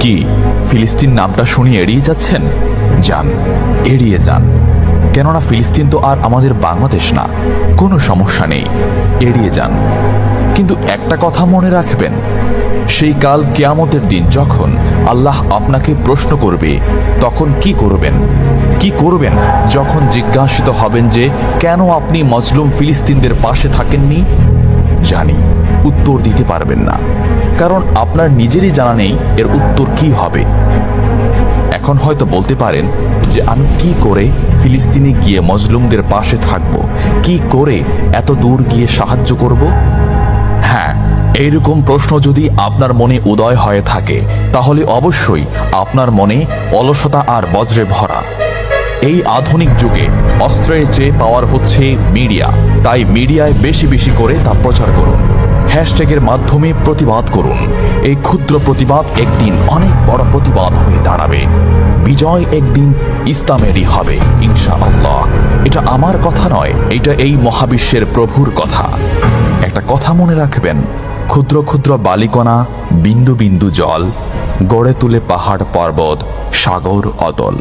কি ফিলিস্তিন নামটা শুনে এড়িয়ে যাচ্ছেন? যান, এড়িয়ে যান। কেননা ফিলিস্তিন তো আর আমাদের বাংলাদেশ না। কোনো সমস্যা নেই, এড়িয়ে যান। কিন্তু একটা কথা মনে রাখবেন, সেই কাল কিয়ামতের দিন যখন আল্লাহ আপনাকে প্রশ্ন করবে, তখন কি করবেন? কি করবেন যখন জিজ্ঞাসিত হবেন যে কেন আপনি মজলুম ফিলিস্তিনদের পাশে থাকেননি? জানি উত্তর দিতে পারবেন না, কারণ আপনার নিজেরই জানা নেই এর উত্তর কি হবে। এখন হয়তো বলতে পারেন যে আমি কি করে ফিলিস্তিনে গিয়ে মজলুমদের পাশে থাকব, কি করে এত দূর গিয়ে সাহায্য করব? হ্যাঁ, এইরকম প্রশ্ন যদি আপনার মনে উদয় হয়ে থাকে, তাহলে অবশ্যই আপনার মনে অলসতা আর বজ্রে ভরা। এই আধুনিক যুগে অস্ত্রের চেয়ে পাওয়ার হচ্ছে মিডিয়া, তাই মিডিয়ায় বেশি বেশি করে তা প্রচার করুন। হ্যাশট্যাগের মাধ্যমে প্রতিবাদ করুন। এই ক্ষুদ্র প্রতিবাদ একদিন অনেক বড় প্রতিবাদ হয়ে দাঁড়াবে। বিজয় একদিন ইসলামেরই হবে ইনশাআল্লাহ। এটা আমার কথা নয়, এটা এই মহাবিশ্বের প্রভুর কথা। একটা কথা মনে রাখবেন, ক্ষুদ্র ক্ষুদ্র বালিকণা, বিন্দু বিন্দু জল গড়ে তুলে পাহাড় পর্বত, সাগর অতল।